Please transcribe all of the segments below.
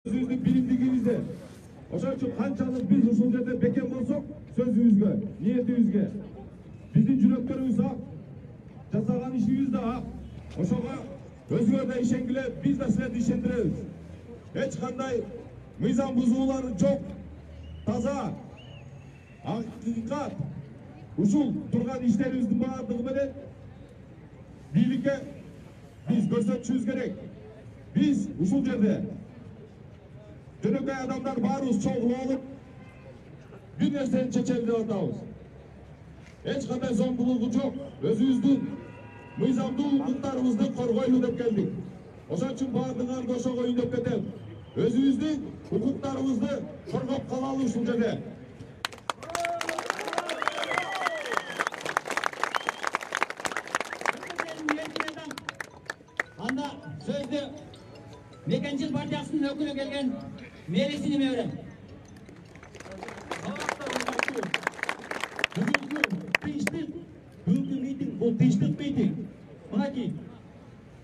Sözümüzdük bilimdigimizde. Oşan üçün kançalık biz uşul жерде бекем болсок, sözümüzge, niyetimizge. Bizdin жүрөктөрүбүз ак, жасаган ишибиз да ак. Ошого өзгөр да ишенгиле, biz да силерди ишендиребиз. Эч кандай мыйзам бузуулары жок. Таза, акыйкат. Ушул турган иштерибиздин баардыгы менен бийликке biz көрсөтүшүбүз керек. Biz ушул жерде жөнөкөй адамдар баарыбыз чогулуп алып бир нерсени чечели деп атабыз. Эч кандай зомбулугу жок. Өзүбүздүн мыйзамдуу укуктарыбызды коргойлу деп келдик. Ошон үчүн баардыгыңарды ошого үндөп кетем. Өзүбүздүн укуктарыбызды коргоп калалы ушул жерде. Анда сөздү Мекенчил партиясынын өкүлү келген Мерисини берем. Бүгүнкү митинг бул тынчтык митинг. Мынакей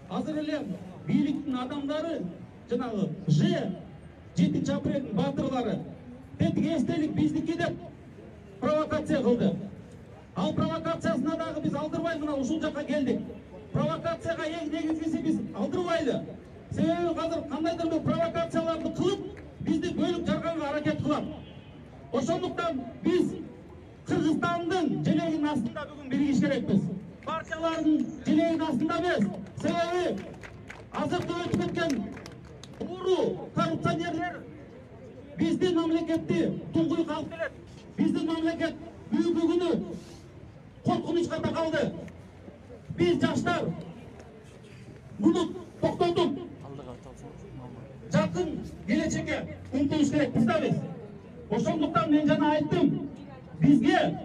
азыр эле бийликтин адамдары жанагы жетинчи апрелдин батырлары тетиги эстелик биздики деп провокация кылды. Ал провокациясына дагы биз алдырбай мына ушул жака келдик. Провокацияга эң негизгиси биз алдырбайлы. Себеби азыр кандайдыр бир провокацияларды кылып, бизди бөлүп жарганга аракет кылат. Ошондуктан биз Кыргызстандын желегинин астында бүгүн биригиш керекпиз. Партиялардын желегинин астында эмес. Себеби азыркы өтүп кеткен ууру коррупционерлер биздин мамлекетти туңгуйукка алып келет. Биздин мамлекет бүгүнкү күнү коркунучка такалды. Biz жаштар bunu токтотуп жакын келечекке умтулуш керекпиз да биз. Ошондуктан мен жана айттым, бизге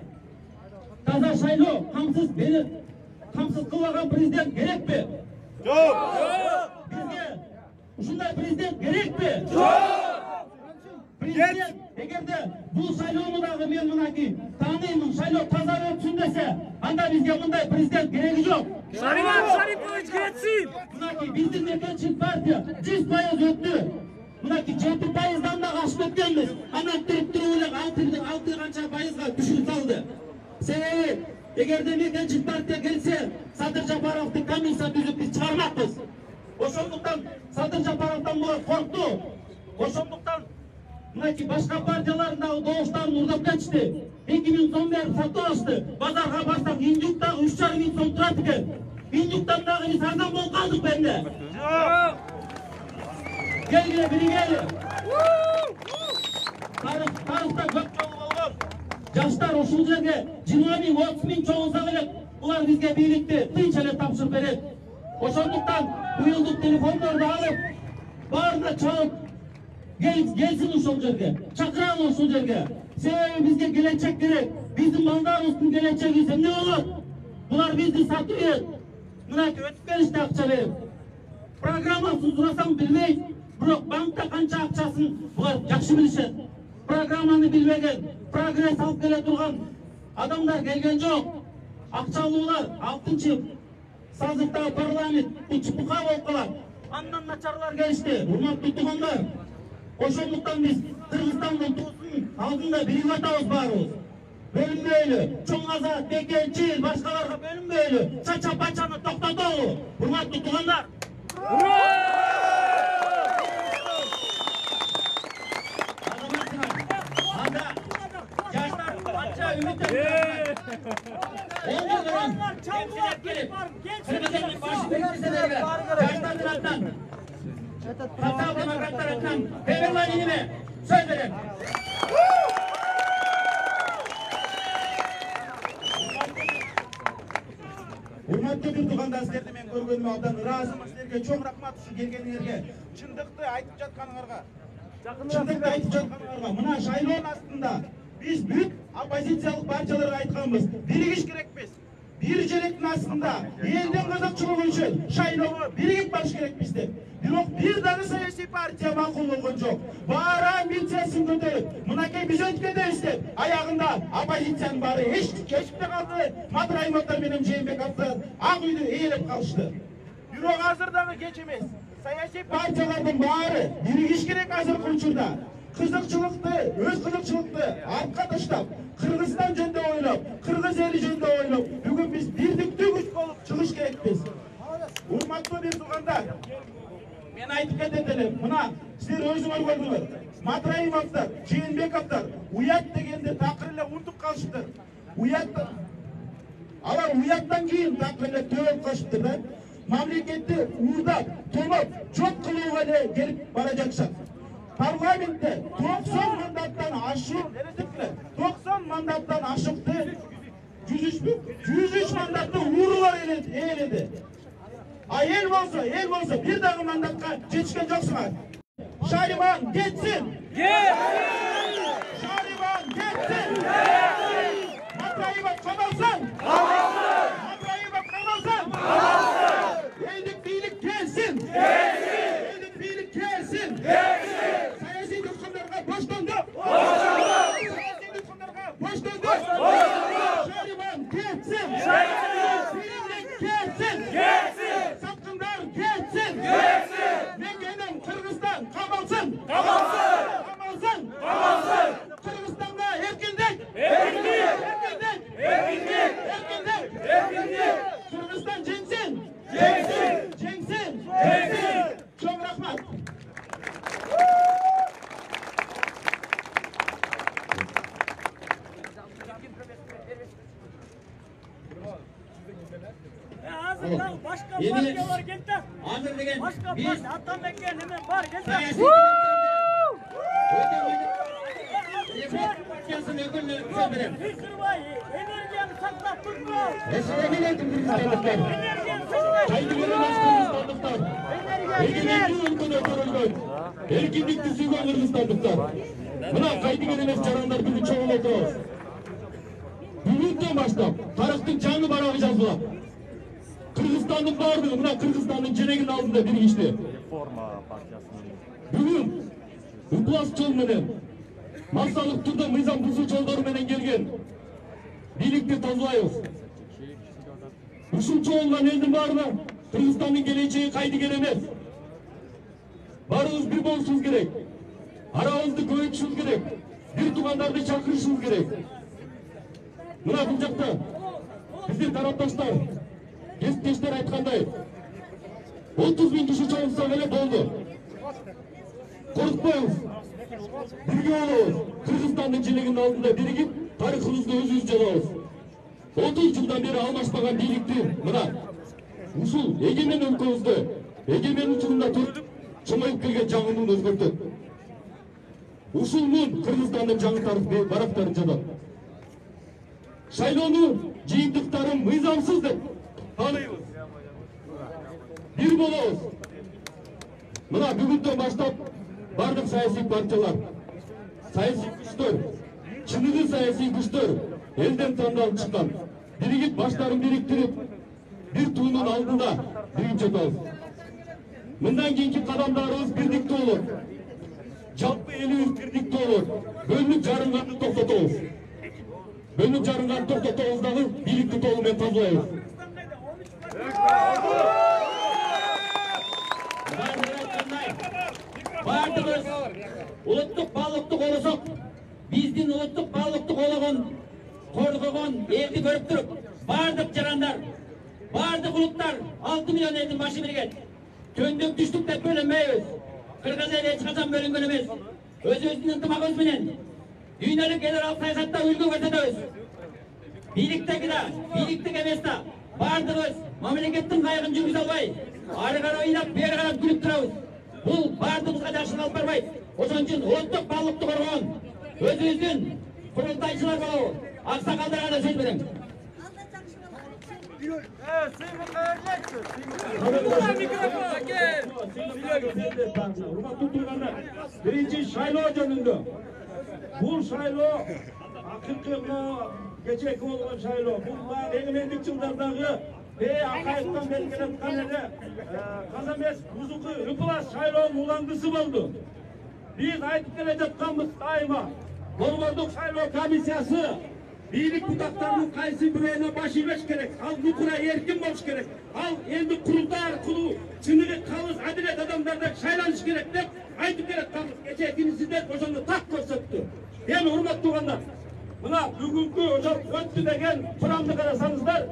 таза шайлоо, камсыз кылбаган президент керекпи? Жок. Бизге ушундай президент керекпи? Жок. Президент эгерде бул шайлоону дагы мен мынакей тааныймын, шайлоо таза өтсүн десе, анда бизге мындай президент кереги жок. Шарипович кетсин. Мынакей биздин Мекенчил партия 100% өттү. Мынакей 7%дан да ашып өткөнбүз. Анан түрүп эле алты канча пайызга түшүрүп салды. Себеби эгерде Мекенчил партия келсе, Садыр Жапаровду комиссия түзүп биз чыгармакпыз. Ошондуктан Садыр Жапаровдон булар коркту. Ошондуктан мынакей башка партиялардын дагы добуштарын урдап кетишти. 2000 сом берип сатып алышты. Базарга барсак индюк дагы 3500 сом турат экен. Индюктан дагы биз арзан болуп калдык бенде. Жок. Келгиле биригели. Тарыхта көп жолу болгон жаштар ушул жерге 20 000, 30 000 чогулса керек. Булар бизге бийликти тынч эле тапшырып берет. Ошондуктан уюлдук телефондорду алып, баарына чалып gelsin uşul жерге, çakıralım uşul жерге. Sebebi bizge gelecek gerek. Bizim baldarımızın geleceği ise ne olur? Bunlar bizi satıyor. Mınaki ötüp gelişte akça verip. Programmasız durasam bilmeyiz. Bırak bankta kança akçasın. Bunlar yakşı bilişet. Programmanı bilmegen, progres alıp gele durgan adamlar gelgen yok. Akçalılar 6. Sazıkta parlament bu çıpıka olup kalar. Andan naçarlar gelişti. Hurmatlı tuğanlar. Ошондуктан биз Кыргызстандын туусунун алдында бирип атабыз баарыбыз. Бөлүнбөйлү, Чоң Азат, Мекенчил, башкаларга бөлүнбөйлү, чача пачаны токтотобу. Урматтуу туугандар. Анда жаштар канча үмүттөнүп жаштардын атынан Sosyal demokratlarından Peygamber inime söz verin. Hurmatlı bir tuğanдар сіздерді мен көргөнүмө абдан ыраазымын. Сіздерге чоң рахмат ушу келгениңерге. Чындыкты айтып жатканыңарга. Чындыкты айтып жатканыңарга. Мына шайлоонун астында биз бүт оппозициялык партияларга айтканбыз. Биригиш керекпиз. Bir желектин астында элдин казакчылыгы үчүн шайлоого биригип барыш керекпиз деп. Бирок бир дагы саясий партия макул болгон жок. Баары амбициясын көтөрүп, мынакей биз өткөндөбүз деп, аягында оппозициянын баары кечипте калды. Мадыр Аймактар менен Жээнбек Абдрахманов ак үйдү ээлеп калышты. Бирок азыр дагы кеч эмес. Siyasi partiyalarning bari birgish kerak hozirgi uchurda. Qiziqchilikni, o'z qiziqchilikni ortga tashlab, Qirg'iziston jönde o'ylab, Qirg'iz eli jönde o'ylab, bugun biz birlikda kuch bo'lib chiqish kerakmiz. Hurmatli bertuganlar, men aytib ketaman, mana sizlar o'zingizlar ko'rdinglar. Matrayimovlar, Jeenbekovlar uyat degende taqdirlar unutib qolishibdir. Uyatdan keyin taqdirlar to'lib qolishibdir. Mamlakatni urdab, to'lib, cho'q qiluvga kelib borajaqsan. Parlamentde 90 mandattan aşık, 90 mandattan aşıktı. 103 mandatta uğurlar eyledi. El olsa bir daha mandatka geçken yoksun. Şahriban geçsin. Şahriban geçsin. Matrayıba kamalsın. Matrayıba kamalsın. Eylik birlik gelsin. Eylik birlik gelsin. Siyasi düşmanlarga boşlandı. Siyasi düşmanlarga boşlandı. Şahriban geçsin. Birlik geçsin. Satqınlar geçsin. Mengenem Kırgızistan kamalsın. Kırgızistan'da erkinlik. Kırgızistan cengsin. Çok rahmat. Hazırlan başka partiyalar geldi. Hazır degen Başka biz parti Atanbek'e hemen var geldi. siyasi partiyasının ödülünü söndürüm. Fikirvay, energiyani saklap durma. Esiregen ettim Kırgızistanlıklar. Energiyani saklap. Kaydı göremez Kırgızistanlıklar. Egemenliği ülkede korundu. Erkinlikti suygan Kırgızistanlıklar. Buna kaydı göremez caranlar bizi çoğun oturuz. Bugünden başlap tarıktın canlı barağı yazılar. Kırgızistan'ın vardı, buna Kırgızistan'ın ceneginin altında bir geçti. Bugün Uklas çölmenen, masalık turda mizan buzu çolları menen gelgen. Birlikte tazlayız. Uşul çoğulan eldin var mı? Kırgızistan'ın geleceği kaydı gelemez. Barımız bir bolsuz gerek. Aramızda göğütüşüz gerek. Bir tuğanlarda çakırışız gerek. Buna bulacakta bizim taraftaşlar, keskeşler aytkanday 30 bin kişi çoğunsa öyle doldu. Korkmayız. Birge oluz. Kırgızistan'ın çeleginin altında birigip tarihimizde özümüzce alırız. 30 yıldan beri almaşmagan birlikti. Mına usul egemen ülkemizde egemen uçurunda turup çomayıp kelgen жаңынын өзгөртөт. Ушулмун Кыргызстандын жаңы барактарын жабат. Шайлоонун жыйынтыктарын мыйзамсыз деп тааныбыз. Бир болобуз. Мына бүгүндөн баштап бардык саясий партиялар, саясий күчтөр, чыныгы саясий күчтөр элден тандалып чыккан. Биригип баштарын бириктирип, бир туунун алдында биригип жатабыз. Мындан кийинки кадамдарыбыз бирдикте болот. Жалпы элибиз бирдикте болот. Бөлүнүп жарынганды токтотобуз. Bölünüp jarıngan toktotobуз дагы бийликти толугу менен тазалайбыз. Бардыгыбыз улуттук баалыктык олосок, биздин улуттук баалыктык ологон коргогон элди көрүп туруп, бардык жарандар, бардык улуттар 6 миллион элдин башы бирген. Төндүк түштүк деп бөлөнбөйбүз. Кыргыз эли эч качан бөлүнгөн эмес. Өзүбүздүн ынтымагыбыз менен dünyalыk general sayahatta ulgu көрсөтөбүз. Бийликтик эмес да бардыгыбыз мамлекеттин кайыгын жүргүзө албай, ары карай ыйлап, бери карап күлүп турабыз. Бул бардыгыбызга жакшы алып барбайт. Ошон үчүн улуттук баалыкты коргон өзүбүздүн курултайчылар болобу. Аксакалдарга да сөз берем. Birinci şayloo jönündө. Бул шайлоо акыркы кечээки болгон шайлоо. Бул эгемендик жылдардагы Акаевден бери келаткан эле каза эмес бузуку Уклас шайлоонун уландысы болду. Биз айтып келе жатканбыз дайыма. Борбордук шайлоо комиссиясы Biyilik budaklarının kaysi bireğine baş iyileş gerek. Al bu kura erkin boş gerek. Al endi kurultar kulu, çınırı kalız, adilet adamlardan şaylanış gerek de aydık gerek kalız. Geçe ekinizden oşandı tak görsetti. Yani hurmat tuğanlar. Buna bugünkü hocam öttü degen kuramını karasanızlar.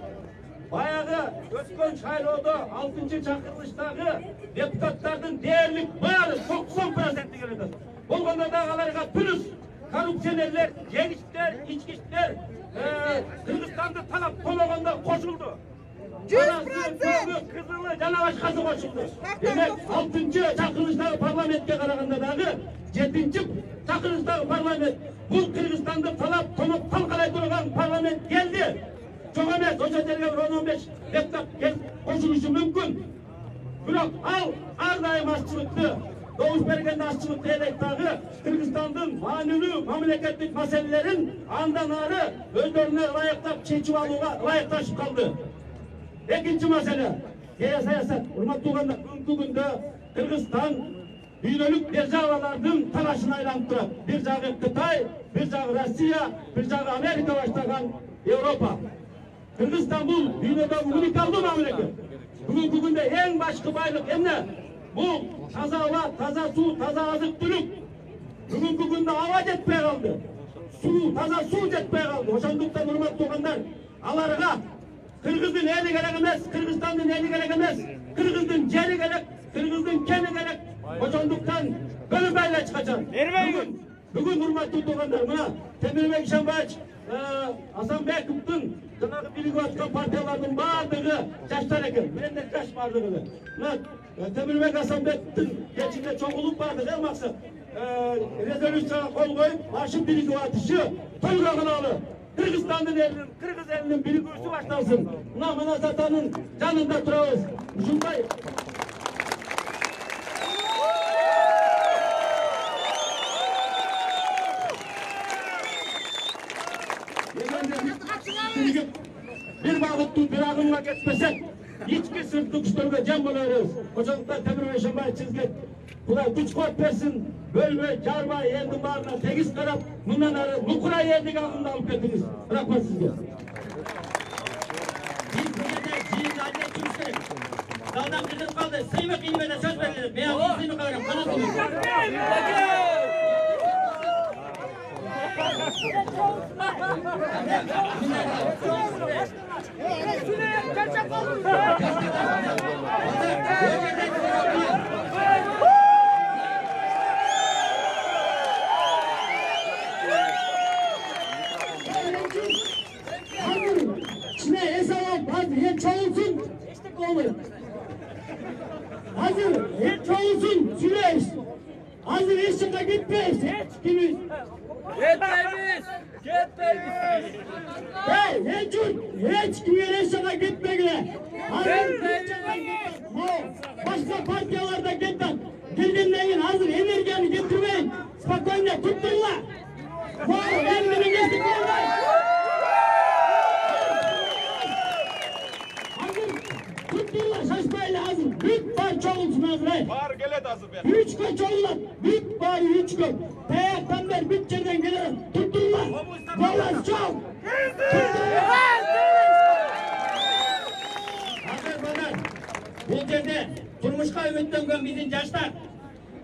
Bayağı ötken şaylooda 6. çakırılıştағы deputatlardan değerlik bağırı 90%'lik geledi. Bolganda dağalarına pürüz, korrupsiyonerler, genişler, içkişler, Kırgızistan'da talap Pologanda koşuldu. 100%! Kızılı cana başkası koşuldu. Demek 6. çakırılıştағы parlamentke karaganda dağı 7. çakırılıştағы parlament. Bu Kırgızistan'da talap tonup talkalay durgan parlament geldi. Çok emez, o çözerge 10-15 deputat koşuluşu mümkün. Bırak al, ardayım aşçılıklı. Doğuş bergende aşçılıklı elektağı Kırgızistan'ın manülü, memleketlik meselelerin andan arı özlerine layaktap çeçip alığa layaktaşıp kaldı. İkinci mesele, siyasat, hurmat tuğanda bugün Kırgızistan büyülük державалардың talaşına aylanıp durur. Bir jağı Kıtay, bir jağı Rusya, bir jağı Amerika başlayan Avrupa. Kırgızistan bu dünyada unikaldı memleket. Bugün de en başka baylık emne bu taza hava, taza su, taza azık tülük. Bugün günde hava jetmeye kaldı. Su, taza su jetmeye kaldı. Hoşanduktan hurmat tuğanlar alarına Kırgız'ın eli gerek emez, Kırgızistan'ın eli gerek emez. Kırgız'ın ceri gerek, Kırgız'ın keni gerek. Hoşanduktan bölünmeyle çıkacak. Bugün hurmat tuğanlar buna Temirmek İşenbaş, Hasan Bekov'un Cenab-ı Birliği Atkan partiyalarının bağırdığı yaşlar eken. Ben de yaş bağırdığını. Temirmek Hasan Bekov'un geçinde çok olup vardı. Ne maksat? Rezolüsyona kol koyup Haşim Birliği atışı toylağını alır. Kırgızistan'ın elinin, Kırgız elinin birliği başlansın. Namına satanın canında durağız. Şunday. Bir bağıttı bir ağınla geçmesek içki sırtı kuşlarına cem bularız. Hocalıklar Temir ve Şembay çizgi. Buna güç kod versin. Bölme, carba, yerdi bağırına tegiz taraf. Bundan arı nukura yerdik ağında alıp ettiniz. Bırakma sizge. Biz bugün de zihin haline etmiş gerek. Dağdan kırgız kaldı. Sıyma kıymete söz verilir. Beyaz sıyma kavram. Kanatımız. Çine esalam hazır hem çoğulsun olur. Hazır hem çoğulsun süreç. Hazır eşyaka gitmeyiz. Hiç kimiz. Gitmeyiz. Gitmeyiz. Hey, hiç kimin eşyaka gitmegine. Hazır başka partiyalarda gitmem. Girginleyin hazır energiyanı getirmeyin. Spokojno tutturlar. Bu elini getirmeyin. Tutturlar şaşmayla hazır. Büyük parça olsun hazır. Bağır gelet hazır ben. 3 kaç oldular. Büyük bari 3 gün. Peyaktan beri bütçeden geliyor. Tutturlar. Vallahi çok. Hazır bana. Bu yerde turmuşka ümitlengen bizim yaşlar.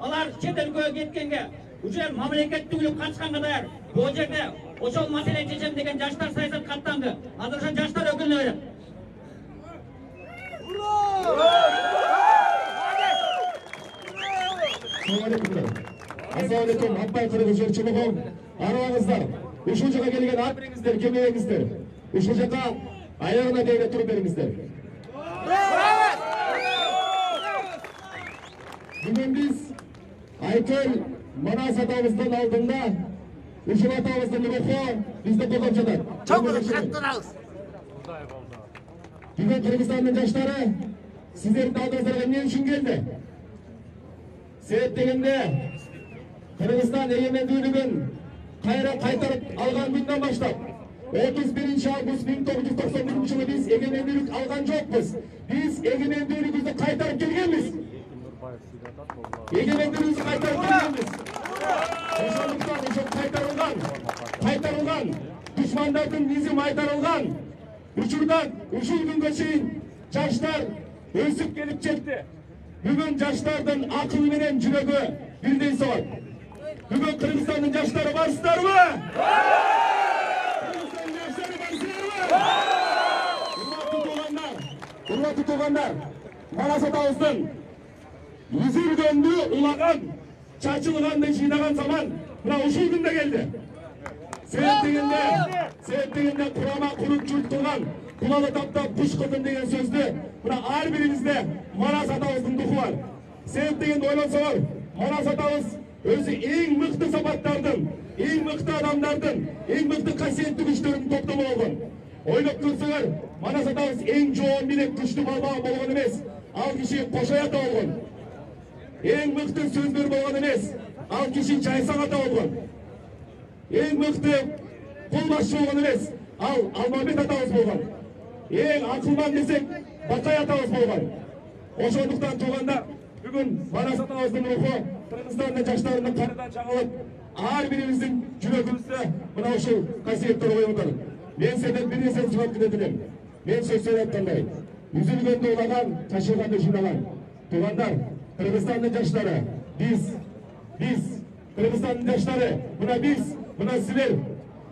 Alar çetel köye getkenge. Uçer memleketli ülüp kaçkan kadar. Bu yerde oşol mesele çeçem degen yaşlar sayısı katlandı. Hazırsa yaşlar ökülünü verin. Assalamualaikum. Hatta Kırgızlar çubukum. Arvağızlar. Uşucağa gelgen at beringizler, kemeğingizler. Uşucağa ayağına değre turup beringizler. Bugün biz Aykol Manas atamızdan aldığında Uşun atamızdan ruhu bizde kokopçadan. Çok kattırağız. Bugün Kırgızistan'ın yaşları sizlerin dağdızlarına ne için geldi? Sebep degende Kırgızistan egemenliğinin kaytarıp algan günden başlap 31 Ağustos 1991 yılı biz egemenlik algan jokpuz. Biz egemenliğimizi kaytarıp gelgenmiz. Egemenliğimizi kaytarıp gelgenmiz. Oşanlıktan kaytarılgan душмандардын изи майтарылган учурдан ушул күнгө чейин жаштар өсүп келип жетти. Бүгүн жаштардын акылы менен жүрөгү бирдей соғат. Бүгүн Кыргызстандын жаштары барсыздарбы? Кыргызстандын жаштары барсыздарбы? Урматтуу туугандар, Манас атабыздын үзүлгөндү улаган, чачылганды жыйнаган заман мына ушул күндө келди. Себеп дегенде курама куруп жүрүп турган кулалы таптап куш кылдым деген сөздү мына ар бирибизде Манас атабыздын духу бар. Себеп дегенде ойлонсоңор, Манас атабыз өзү эң мыкты сапаттардын, эң мыкты адамдардын, эң мыкты касиеттүү күчтөрдүн топтому болгон. Ойлоп көрсөңөр, Манас атабыз эң жоон билек күчтүү балбаган болгон эмес, ал киши кошой ата болгон. Эң мыкты сөздөр болгон эмес, ал киши жайсаң ата болгон. Эң мыкты кол башчы болгон эмес, ал Алмамбет атабыз болгон. Эң акылман десек, Бакай атабыз болгон. Ошондуктан туугандар, бүгүн Манас атабыздын руху Кыргызстандын жаштарынын канынан чагылып, ар бирибиздин жүрөгүбүздө мына ушул касиеттер оюндар. Мен сенден бир нерсени сурап кетет элем. Мен сөз сөйлөп аткандай, үзүлгөндү улаган, чачылганды жыйнаган. Туугандар, Кыргызстандын жаштары, биз Кыргызстандын жаштары, мына силер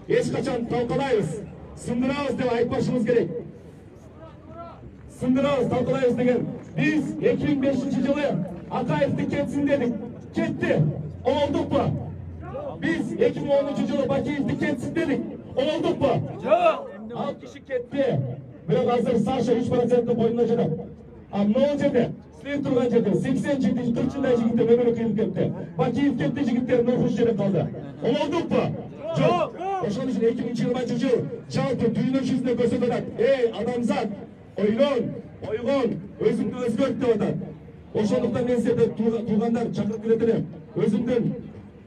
эч качан талкалайбыз, сындырабыз деп айтпашыбыз керек. Сындырабыз, талкалайбыз деген. Биз 2005-жылы Акаевди кетсин дедик. Кетти. Олдукпу? Биз 2010-жылы Бакиевди кетсин дедик. Олдукпу? Жок. Ал киши кетти. Бирок азыр Саша 3% боюнда жатат. А могу жерде, силер турган жерде 80-40 жылдай жигиттер өмүрү кыйылып кетти. Бакиев кетти, жигиттер нурхуш жерде калды. Олдукпу? Жок. Ошон үчүн 2020-жыл жалпы дүйнө жүзүнө көрсөтүп атат. Эй, адамзат, ойлон, ойгон, өзүңдү өзгөрт деп атат. Ошондуктан мен силерди туугандар чакырып келет элем. Өзүмдүн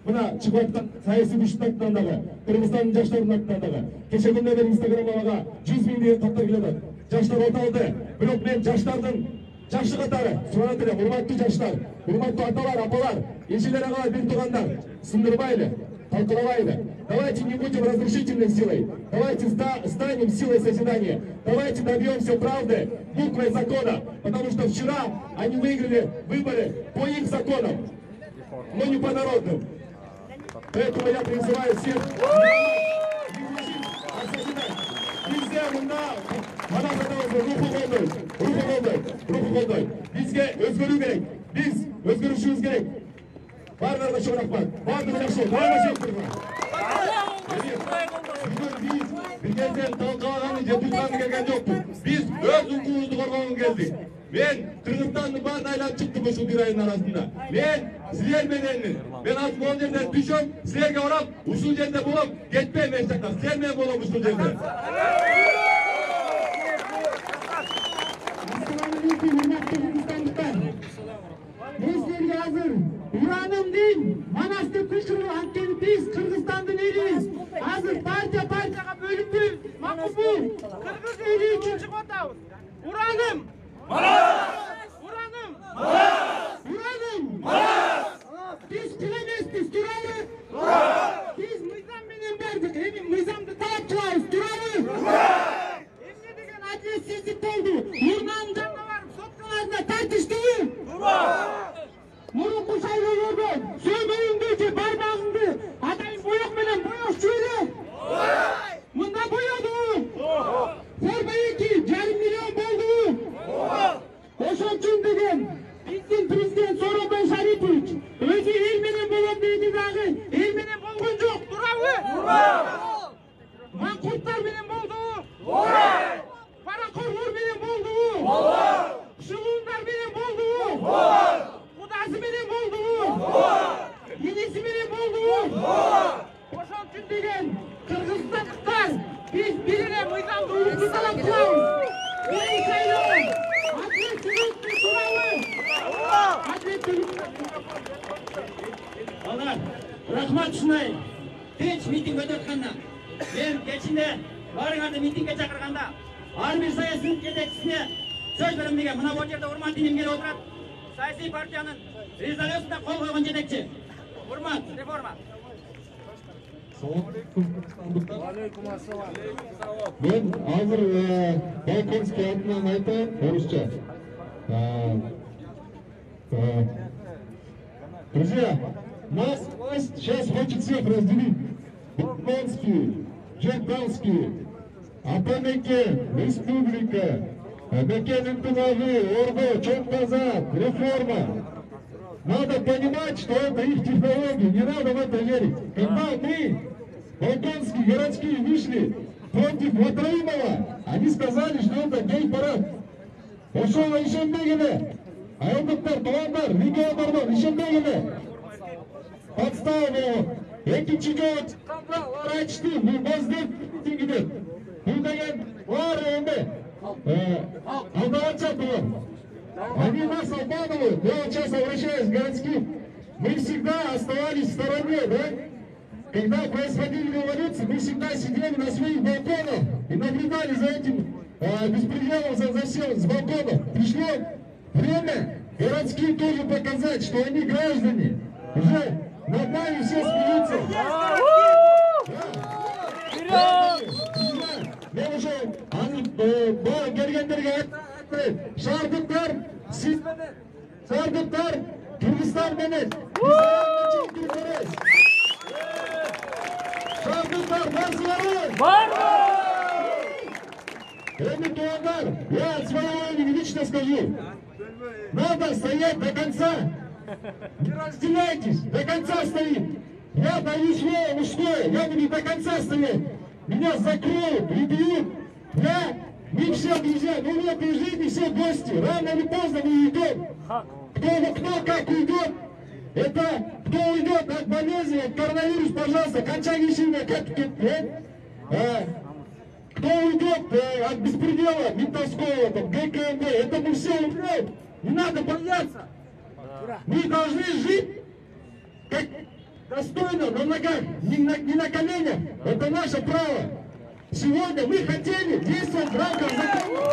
мына чыгып аткан саясий күчтүн атынан дагы, Кыргызстандын жаштарынын атынан дагы. Кече күндө мен Инстаграмга 100 000 деген каттар келип атат. Жаштар оталды. Бирок мен жаштардын жакшы катары сурап элем, урматтуу жаштар, урматтуу аталар, апалар, эжелер, агалар, бир туугандар, сындырбайлы, талкалабайлы. Давайте не будем разрушительной силой. Давайте станем силой созидания. Давайте добьемся правды буквой закона. Потому что вчера они выиграли выборы по их законам, но не по народным. Поэтому я призываю всех не разрушить, а созидать. Нельзя Манас атабыздын руху колдой. Бизге өзгөрүү керек. Биз өзгөрүшүбүз керек. Барларына чоң рахмат. Бардыгы жакшы болсун. Бүгүн биз бир кезден талкалаганы же тутканы келген жокпуз. Биз өз укугубузду коргогонго келдик. Мен Кыргызстандын баарын айлап чыктым ушул бир айдын арасында. Мен силер мененмин. Мен азыр могул жерден түшөм, силерге урап, ушул жерде болом, кетпейм эч жакка. Силер менен болом ушул жерде. Мен силерге азыр ураным дейм, Манасты күчүрүү, анткени биз Кыргызстандын элибиз. Азыр партияга бөлүнбөй, макулбу? Кыргыз эли үчүн чыгып атабыз. Ураным! Манас! Ураным! Манас! Ураным! Манас! Биз кул эмеспиз, турабы? Биз мыйзам менен бардык, эми мыйзамды талап кылабыз, турабы? Эмне деген адилетсиздик болду? Урманын жанына барып, соткаларына тартыштыбы? Мурунку шайлоолордон сөймөйүңдү же бармагыңды атайын боек менен боешчу эле. Мында боедубу? Форма 2,5 миллион болдубу? Ошон үчүн деген биздин президент Сооронбай Шарипович өзү эл менен болом дейди дагы, эл менен болгон жок, турабы? Маңкурттар менен болдубу? Паракорлор менен болдубу? Шылуундар менен болдубу? Кудасы менен болдубу? Иниси менен болдубу? Ошон үчүн деген кыргызстандыктар биз бир эле мыйзамды улутту талап кылабыз. Эң шайлоо адилеттүүлүктү турабы? Балдар, рахмат ушундай тынч митинг өтүп атканда. Мен кечинде баарыңарды митингге чакырганда ар бир саясий жетекчисине сөз берем деген мына бул жерде урмат иним келип отурат. Саясий партиянын резолюциясына кол койгон жетекчи. Урмат, реформа. Ben hazır Balkonskiy atынан aytayım, орысча. Друзья, нас власть сейчас хочет всех разделить. Балконские, Жертванские, Атамеке, Республика, Мекен интимавы, Орго, Чонтаза, реформа. Надо понимать, что это их технологии, не надо в это верить. Когда мы, балконские, городские, вышли против Ватраимова, они сказали, что это гей-парад. Ошол ишенбегиле, айылдыктар, туугандар, региондордон ишенбегиле. Подстава болот. Экинчи жолу чыкканда алар айтышты, бул боздеп гидет. Бул деген баары эмне? Алдавачат булар. Они нас обманывают. Я вот сейчас обращаюсь к городским. Мы всегда оставались в стороне, да? Когда происходили революции, мы всегда сидели на своих балконах и наблюдали за этим беспределом, за всем с балконов. Пришло время городские тоже показать, что они граждане. Уже над нами все смеются. Ben уже bana gelgenlerge şarkıtlar, siz beni, şarkıtlar, Kırgızstan beni. Şarkıtlar, varsınlar. Var mı? Туандар, я от своего имени лично скажу. Надо стоять до конца. Не разделяйтесь, до конца стоит. Я даю слово мужское, я буду до конца стоять. Меня закроют, прибьют. Мы все друзья, но в этой жизни все гости. Рано или поздно мы уйдем. Кто как уйдет, это кто уйдет от болезни, от коронавируса, пожалуйста, кончагишина, как кто уйдет от беспредела ментовского, там, ГКМД, это мы все умрем. Не надо бояться. Мы должны жить как достойно, на ногах, не на коленях. Это наше право. Сегодня мы хотели действовать в рамках закона.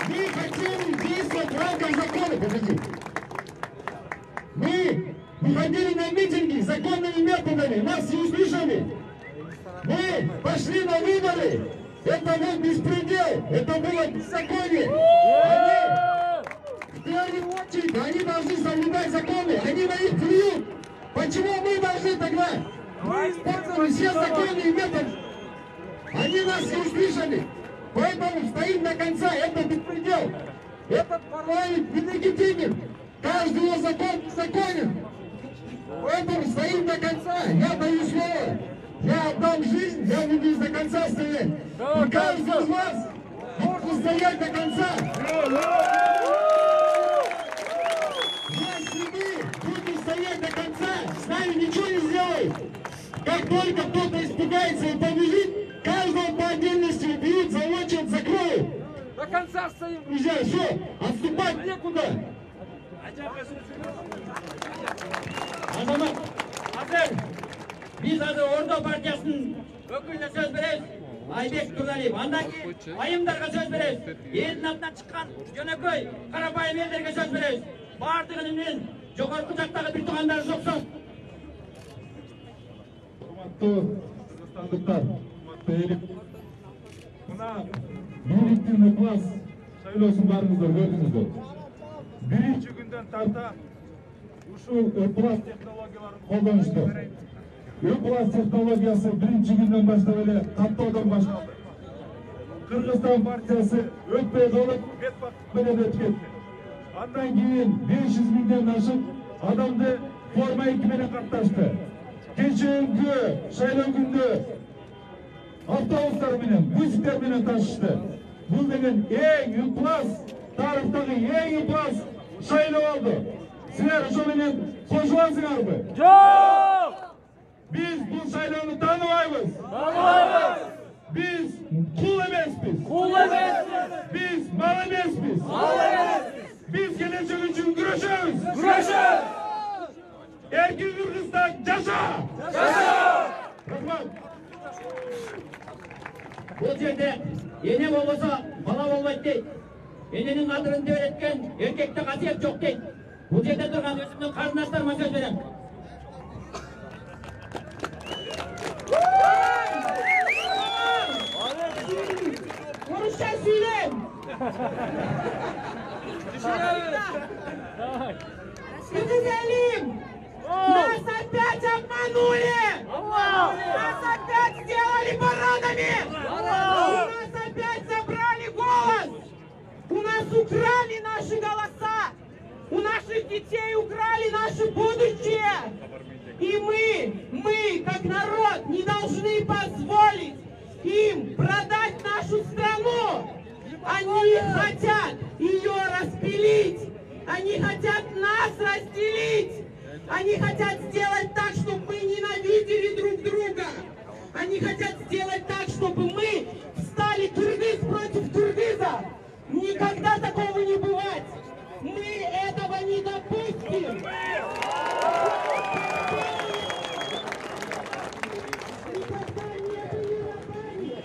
Мы хотели действовать в рамках закона. Подожди. Мы выходили на митинги законными методами. Нас не услышали. Мы пошли на выборы. Это был беспредел. Это было беззаконие. В первую очередь, они должны соблюдать законы. Они на них плюют. Почему мы должны тогда? Мы использовали все законные методы. Они нас не услышали. Поэтому стоим до конца. Это беспредел. Этот парламент нелегитимен. Каждый его закон законен. Поэтому стоим до конца. Я даю слово. Я отдам жизнь, я буду до конца стоять. И каждый из вас должен стоять до конца. Если мы будем стоять до конца, с нами ничего не сделает. Как только кто-то испугается и побежит, каждого по отдельности убьют, замочат, закроют. До конца стоим. Друзья, все, отступать некуда. Азамат, biz hazır Ordu Partiyasının ökülüne söz veririz. Aybek Turaliyev. Andan keyin ayımlarga söz veririz. Elin atından çıkan Jönököy, Karabağ ellerge söz veririz. Bardığının jokorku jaktagı bir tuğanları soksun. Kırgızstanlıklar, beylik. Buna birliktin ıklas sayılıyorsun barınızdır, gördünüzdür. Birinci günden tarta uşu ıklas teknologiyaları koldanıştı. Iklas teknologiyası birinci günden başta böyle kattaudan başladı. Kırgızstan Partiyası ötmeye dolup böyle de tüketti. Andan keyin 500 minden aşıp adamdı forma ekibine katlaştı. Geçenki şayloo gündü avtobuslar bilen, buslar bilen taşıştı. Bu degen eng ıklas, tarixtagi eng ıklas şayloo oldu. Sizler şu bilen koşulasınlarmı? Yok! Biz bu şayloonu tanımayız. Biz kul emesiz. Biz mal emesiz. Biz gelecek için güreşiyoruz. Erkin Kırgızstan yaşa! Rahmat! Bu yerde ene olmasa bala olmaydı deydi. Enenin adını öğretken erkekte kasiyet çok deydi. Bu yerde durgan özümün karındaşlarıma söz verem. Кыргыз элим, нас опять обманули! Нас опять сделали баранами! У нас опять забрали голос! У нас украли наши голоса! У наших детей украли наше будущее! И мы, как народ, не должны позволить им продать нашу страну! Они хотят ее распилить! Они хотят нас разделить! Они хотят сделать так, чтобы мы ненавидели друг друга! Они хотят сделать так, чтобы мы встали кыргыз против кыргыза! Никогда такого не бывает! Мы этого не допустим! Никогда не были рабами!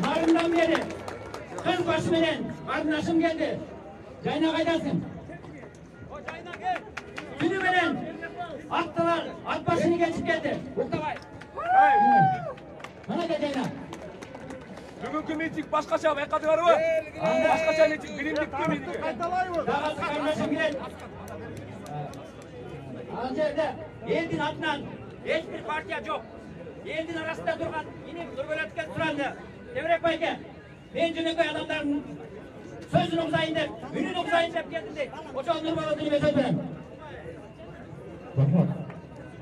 Narından beri kız başı menen kardeşim geldi. Cayna kaydasın. Günü menen attılar, at başını geçip geldi. Uktavay. Bana da Cayna. Бүгүнкү митинг башкача байкадыңарбы? Башкача митинг, биримдикти митинг. Dağısı kardeşim geldi. Al жерде elдің атынан hiçbir partiya жоқ. Elдің arasında durgan, yine Nurbeletken Turan'dı. Devrek Bayke, ben cüneyköy adamların sözünü uzayın dep, ününü uzayın dep geldim de. Oçal Nurbelet'ini mesaj verem. Rahmat.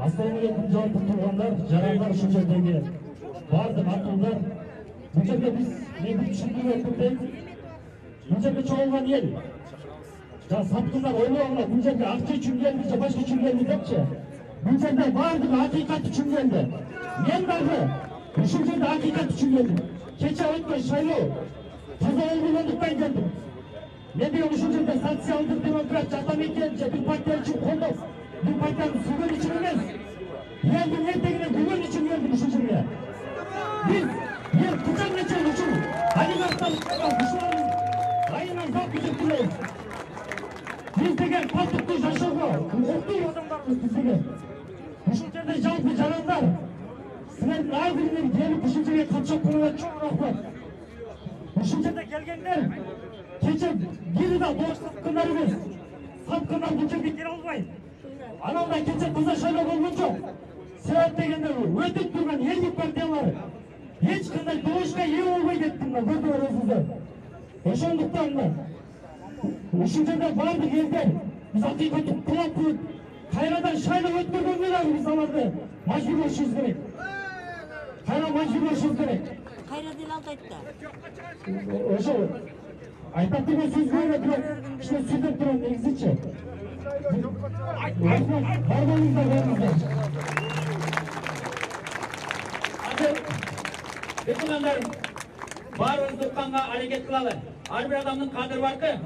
Assalamualaikum жауапты тұрғандар, жарандар ушул жердеги бардык атуулар. Бул жерде биз мен бир түшүндүрүп өтүп бул жерде чогулган эл. Саткындар ойлогонда бул жерде акча үчүн келди же башка үчүн келди депчи. Бул жерде бардыгы акыйкат үчүн келди. Мен дагы ушул жерде акыйкат үчүн келдим. Кече өткөн шайлоо таза болгондуктан келдим. Мен деген ушул жерде социалдык демократ Атамекен же бир партия үчүн колдоп, бир партияны сүйгөн үчүн эмес. Элдин эртегине күгөн үчүн келдим ушул жерге. Биз ел кучан нечен үчүн алиматтан ушулардын айынан зат күзөп турабыз. Биз деген татыктуу жашоого укуктуу адамдарбыз биз деген. Ушул жерде жалпы жарандар силердин ар бириңер келип ушул жерге катышып турган чоң рахмат. Ушул жерде келгендер кече бир да бош саткандар эмес. Саткандар бул жерге келе албайт. Анан да кече таза шайлоо болгон жок. Себеп дегенде өтүп турган элдик партиялар эч кандай добушка ээ болбой кеттиңер, көрдүңөр өзүңөр. Ошондуктан да ушул жерде бардык элдер биз акыйкатты кулап коюп кайрадан шайлоо өткөргөнгө дагы биз аларды мажбурлашыбыз керек. Кайра мажбурлашыбыз керек. Кайра деле алдайт да. Ошо айтат деген сөз көрө бирок иште сүйлөп турам негизичи. Барбаңыздар барыңыздар. Депутаттар баарыбызды укканга аракет кылалы. Ар бир адамдын кадыры баркы.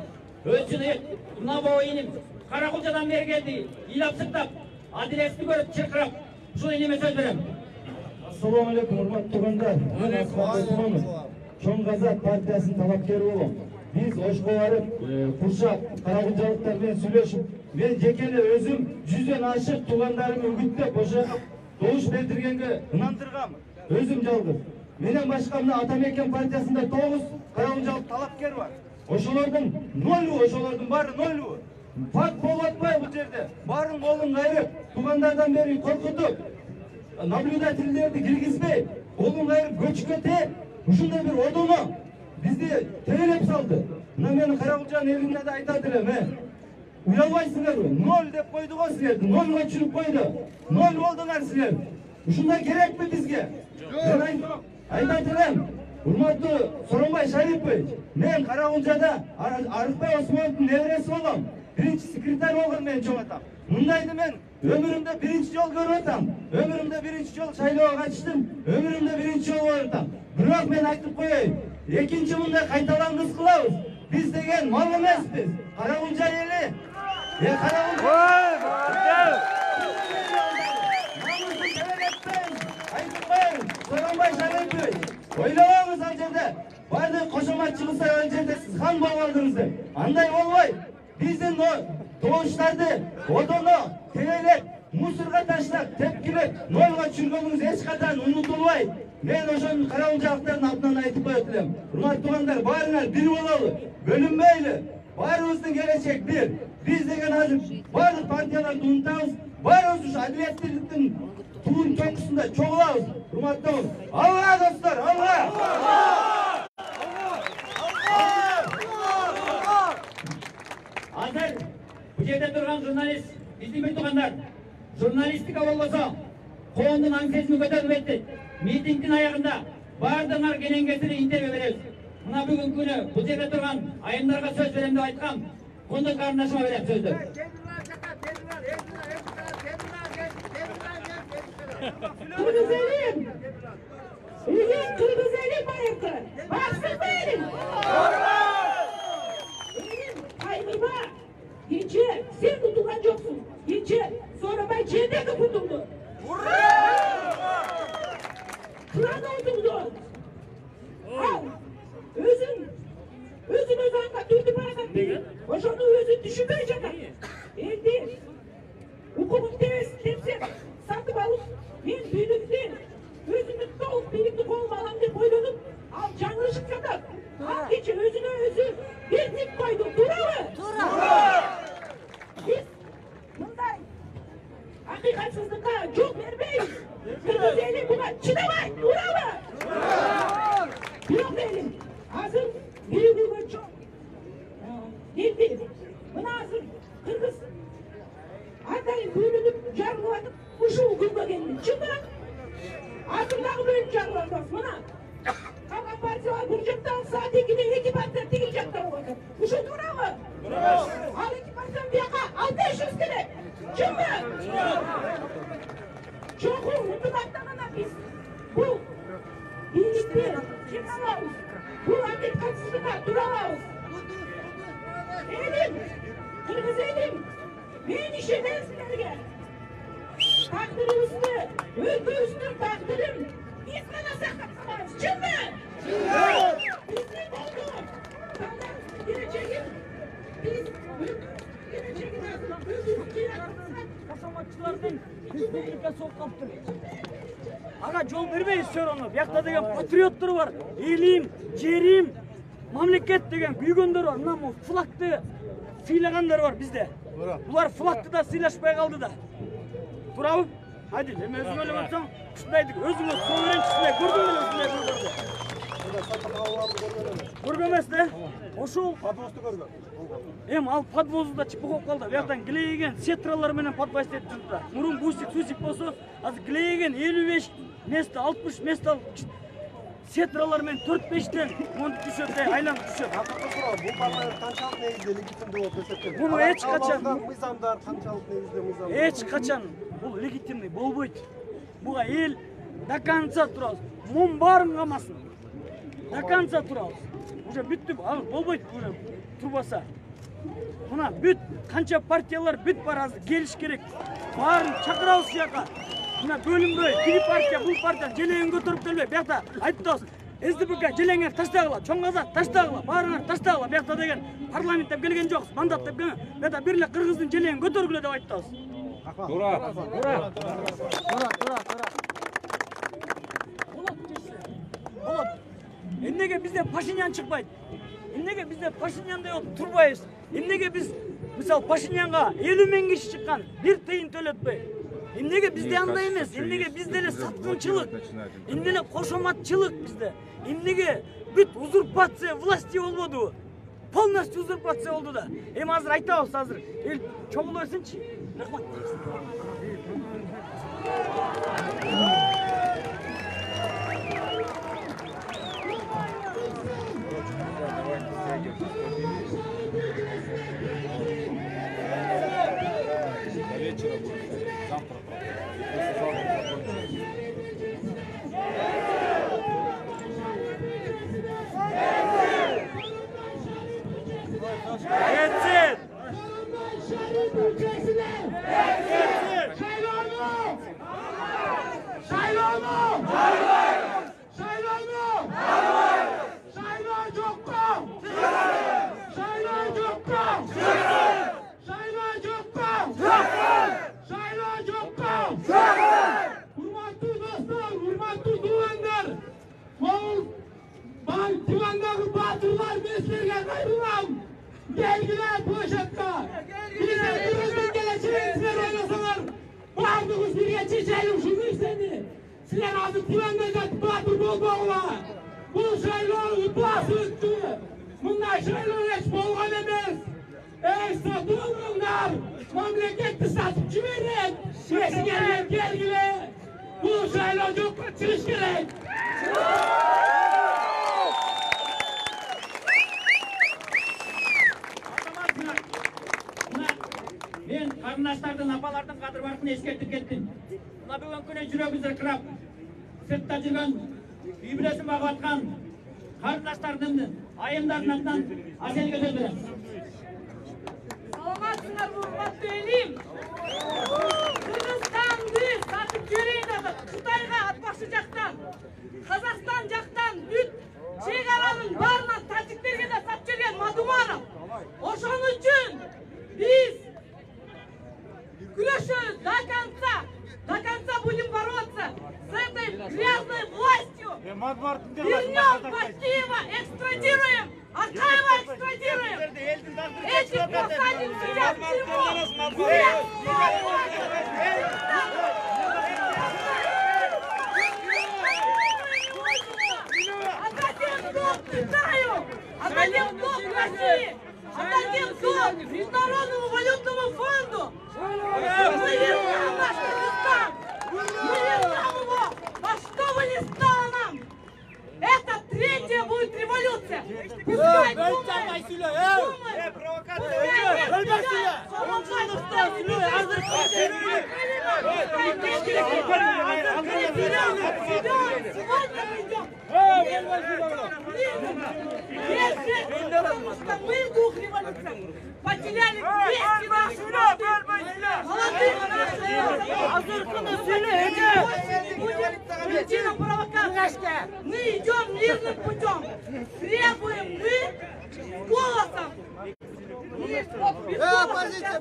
Өзүнө мына боо иним Каракулчадан бери келди. Ыйлап сыктап, адилетти көрүп чыркырап, ушул эниме сөз берем. Assalamu alaikum урматтуу туугандар. Мен Асман Осмонов, Чоң Казак партиясынын талапкери болом. Биз Ошко барып, Куршак, Каракулчалыктар менен сүйлөшүп, мен жеке эле өзүм 100дөн ашык туугандарымды үгүттөп, ошо добуш бердиргенге ынандыргам. Өзүм жалгыз. Менен башка мына Атамекен партиясында 9 Каракулчалык талапкер бар. Ошолордун нолу, ошолордун баары нолу. Факт болуп атпайбы бул жерде? Баарын колун кайрып, туугандардан бери коркутуп, наблюдательдерди киргизбей, колун кайрып көчкө тээп, ушундай бир одоно бизди тебелеп салды. Мына мен Каракулчанын элине да айтат элем, Uyalбайсыңар го? 0 деп койду го силерди. 0га түшүрүп койду. 0 болдуңар силер. Ушундай керекпи бизге? Мен айтып атам. Урматтуу Соронбай Шарипович, мен Карагунжада Арыкбай Осмоновдун небереси болгом. Биринчи секретарь болгон мен чоң атам. Мындайды мен ömrümde birinci yol görüp atam. Ömrümde birinci yol şaylooga kaçtım. Ömrümde birinci yol görüp atam. Bırak ben aytıp koyayım. Ekinci mında kaytalanmış kılavuz. Biz degen mal emespiz. Karagunca eli. Karagunca. Namusu sever etmeyin. Aytıp koyayım. Soranbay Şahipoviç. Oylabağınız ancada. Vardı koşamat çıkılsa öncede siz kan bağladınız de. Anday olmay. Bizden doğuşlardı. Odonu, telelep, musurga taşlap, tepkilep, nolga çürgümüz hiç katan unutulmay. Men oşon Karagунжалыктардын altından aytıp koyatılım. Urmat tuğanlar, barınar bir olalı, bölünmeyli. Barımızın gelecek bir. Biz degen hazır, barı partiyalar tuğuntağız, barımız şu adiliyetliliktin tuğun köküsünde çoğulağız. Urmat tuğun. Allah dostlar, Allah! Hazır bu yerde durgan jurnalist, bizim tuğanlar, jurnalistika olmasa, qoğundun ankesini kötörüp ettik. Mitingin ayağında bardыңар келеңгесini интервью беребиz. Mına бүгүnkү күнү bu жерде турган айымдарга сөз берем деп айткам. Кондук карындашыма берем сөздү. Kırgızelim. Uyum Kırgızelim bayırdı. Baksın benim. Benim kaymıma. Geçe sen tutulan yoksun. Geçe sonra ben çiğde kapatıldım. Kıran oldum. Al. Özün özanla türlü bana değil. Hoşonu özün düşünmeyecek. Elde. Hukumun tepsi. Satıp alıp. Men büyüdükten. Özünü doğup birlikte olmalam diye koydum. Al canlışık kadar. Al geçe özünü özü. Bir tip koydum. Duralı. Biz bunday. Hakikatsızlıkla çok vermeyiz. Kırmızı elim buna çıdamayın. Duralı. Yok elim. Hazır. Büyüdüğümün çok. Geldi. Buna hazır. Kırgız. Hatay'ın büyülünüp cargılatıp uşu ukulda geldi. Çıkma. Hazırlığı böyle cargılatmaz. Buna. Kalan partiler kuracaktan saat 2'de iki partiler dikecekler o vakit. Uşu duralı. Al iki partiler bir yaka. Al 500 kere. Çıkma. Çok unutmaktan biz. Bu. Birlikte. Çıkamayız. Bu hakikatsızlığa duramayız. Elim. Kırmızı elim. Ben işe dersilerge. Takdiri üstü. Ülke üstü takdirim. Biz bana sakatlamayız. Çıkma. Biz ne oldu? Senden gireceğim. Biz gireceğim. Kasamatçılardan Respublikası olup kaptır. Aga жол бербейбиz Söron'u. Buyakta деген patriottор бар. Elim, jerim, mamleket деген күйгөндөр бар. Мына флагты сыйлагандар бар bizde. Булар флагты да сыйлашпай калды да. Турабы? Hadi, эми өзүң эле болсоң, ушундайды өзүңө суверенческий көрдүң беле ушундай көйгөндөрдү. Көргөн эмес да? Ошол подвозду көргөн. Эми ал подвозду да чыпык болуп калды. Бияктан килейген сетралар менен подвоз этип жүрдү. Мурун бусик, сусик болсо, азыр килейген 55 место, 60 место сетралар менен 4-5тен монтип түшөт, айланып түшөт. Бул парламент канчалык негизде легитимдүү болуп эсептелет? Муну эч качан мыйзамдар канчалык негизде мыйзам? Эч качан бул легитимный болбойт. Буга эл до конца турабыз. Мун баарын камасын. До конца турабыз. Уже бүттүп, ал болбойт уже турбаса. Мына бүт канча партиялар бүт бар азыр келиш керек. Баарын чакырабыз жака. Мына бөлүнбөй, бир партия, бул партия желегин көтөрүп келбей, биякта айтып СДПК желеңер таштагыла, чоң казак таштагыла, баарыңар таштагыла, биякта деген парламент деп келген жоксуз, мандат деп келген. Биякта бир эле кыргыздын желегин көтөргүлө деп айтабыз. Тура. Болот. Эмнеге бизде Пашинян чыкпайт? Эмнеге бизде Пашиняндай болуп турбайбыз? Эмнеге биз мисалы Пашинянга 50 000 киши чыккан, бир тыйын төлөтпөй? Эмнеге бизде андай эмес? Эмнеге бизде эле саткынчылык? Эмне эле кошоматчылык бизде? Эмнеге бүт узурпация власти болбоду? полностью узурпация болду да. Эми азыр айтабыз, азыр эл чогулуп берсинчи. Рахмат. Divandagi batırlar meslerge gayrılam. Gelgiler poşetka. Bize ürünün geleceğinizler oynasalar. Bağırdığınız bir geçeceğim şunu istedi. Sizler azı divandagi batır bolboğular. Bu şeyler ıtlas öttü. Bunlar şeyler hiç bolgan emez. Ey satılgınlar. Memleketli satıp cimerin. Meslerge gelgiler. Bu şeyler çok çıkış gerek. Men qarındaşlardan, apalardan qadırbartını eskертип кеттим. Мына бүгүн күнү жүрөгү зыркырап, сыртта жүргөн, үй бүлөсүн багып аткан qarındaşlarымдын айымдардын атынан Аселге сөз берем. Саламатсыңар, урматтуу элим. Кыргызстанды сатып жөрөйүн деп Кытайга атпакчы жактан, Казакстан жактан бүт чек аранын баарынан тажиктерге да сатып жүргөн Мадумаров. Ошон үчүн биз күрөшөбүз до конца будем бороться с этой грязной властью. Вернем Бакиева, экстрадируем, Акаева экстрадируем. Этих посадим сейчас в тюрьму. Отдадим долг Китаю, отдадим долг России, отдадим долг Международному валютному фонду. Мы вернем наш Кыргызстан! Мы вернем его! А что вы не стало нам? Это третья будет революция! Пускай думает! Мы в двух революциях потеряли 200 наших молодых наших причина провокации. Мы идем мирным путем. Требуем мы голосом. Оппозиция,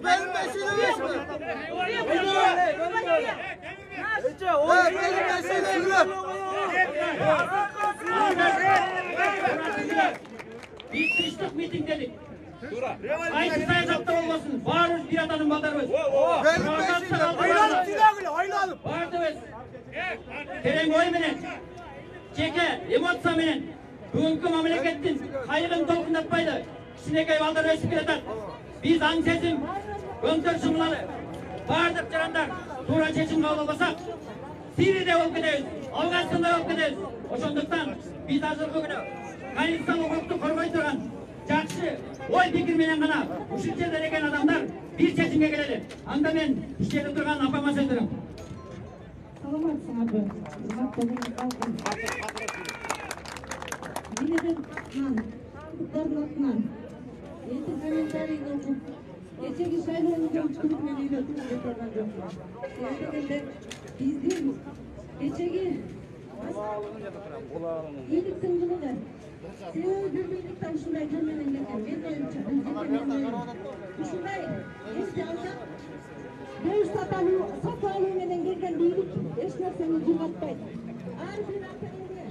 Biz kışlık miting dedik. Aynı sayacakta olmasın. Bağırız bir atanın badarımız. Vardı biz. Tereң oy menen, jeke эмоция менен бүгүнкү мамлекеттин кайыгын толкундатпайды. Кичинекей балдар өсүп келатат. Биз аң сезим, өңтөр шымылалы, бардык жарандар туура чечим кабыл албасак, Сирияда болуп кетебиз, Афганстанда болуп кетебиз. Ошондуктан биз азыркы күнү Конституциялык укукту коргой турган жакшы ой пикир менен гана ушул жерде экен адамдар бир чечимге келели. Анда мен иштеп турган апама сөз берем. Саламатсыңарбы? Билердин атынан, бардыктардын атынан эти комментарийди окуп, кечеги шайлоону көпчүлүк менен үйлөтүп деп турган жокмун. Себеби дегенде биздин кечеги ийгиликтин кылыгы себеби бир-бирликте ушундай жол менен келген. Менин оюмча ушундай эске алсак Dövüş satı alуу менен келген бийлик эч нерсени жыгатпайт. Ар бир акырында.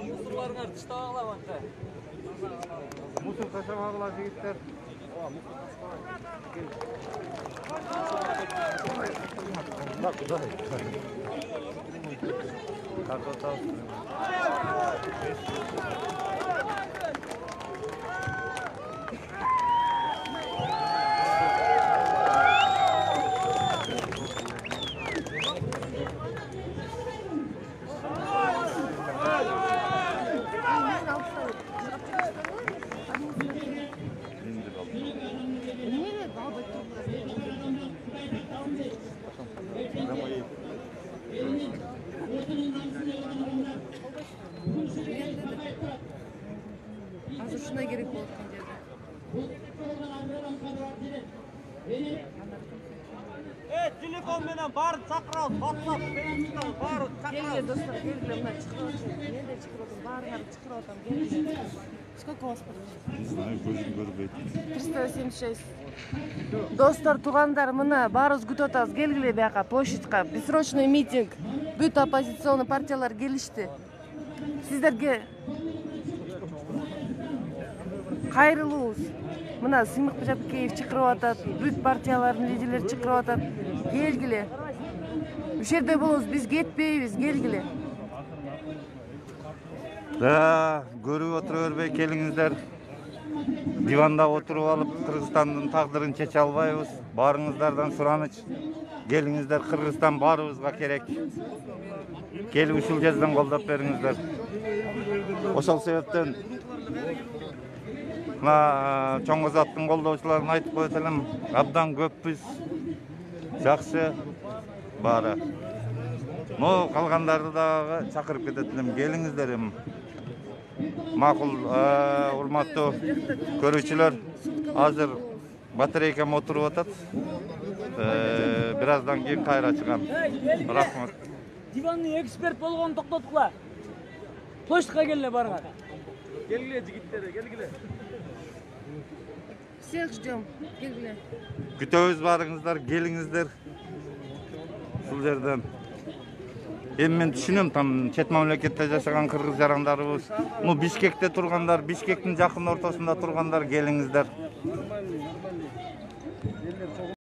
Musurlarыңар тыштабагыла банча. Мусор ташабагыла жигиттер. Hazır şuna gerek oldu. Evet, telefon menen bari çakıralım. WhatsApp, Facebook'tan bari çakıralım. Gelin dostlar, gelin bunlar çıkıyor. Nerede çıkıyor? Bağırlar çıkıyor там. Gelin. Сколько у вас Не знаю, көзім көрбейді. 376. Достар, туғандар, мына барыз күтіп атабыз. Келгиле бияка площадька. Бессрочный митинг. Бүт оппозиционный партиялар келишти. Сиздерге кайрылуубуз. Мына Сыймык Жапкеев чакырып атат, бүт партиялардын лидерлери чакырып атат. Келгиле. Ушул жерде болобуз, биз кетпейбиз, келгиле. Да, көрүп отура бербей келиңиздер. Диванда отуруп алып, Кыргызстандын тагдырын чече албайбыз. Баарыңыздардан сураныч. Келиңиздер, Кыргызстан баарыбызга керек. Келип ушул жерден колдоп бериңиздер. Ошол себептен чоң азаттын колдоочуларына айтып коет элем, абдан көппүз. Жакшы баары. Калгандарды дагы чакырып кетет элем, келиңиздер эми. Макул, урматтуу көрүүчүлөр, азыр батарейкам отуруп атат. Бираздан кийин кайра чыгам. Рахмат. Диванный эксперт болгонун токтоткула. Площадька келгиле барыңар. Келгиле жигиттер, келгиле. Всех ждем. Келгиле. Күтөбүз барыңыздар, келиңиздер. Ушул жерден. Эми мен түшүнөм, там чет мамлекетте жашаган кыргыз жарандарыбыз, Бишкекте тургандар, Бишкектин жакын ортосунда тургандар, келиңиздер.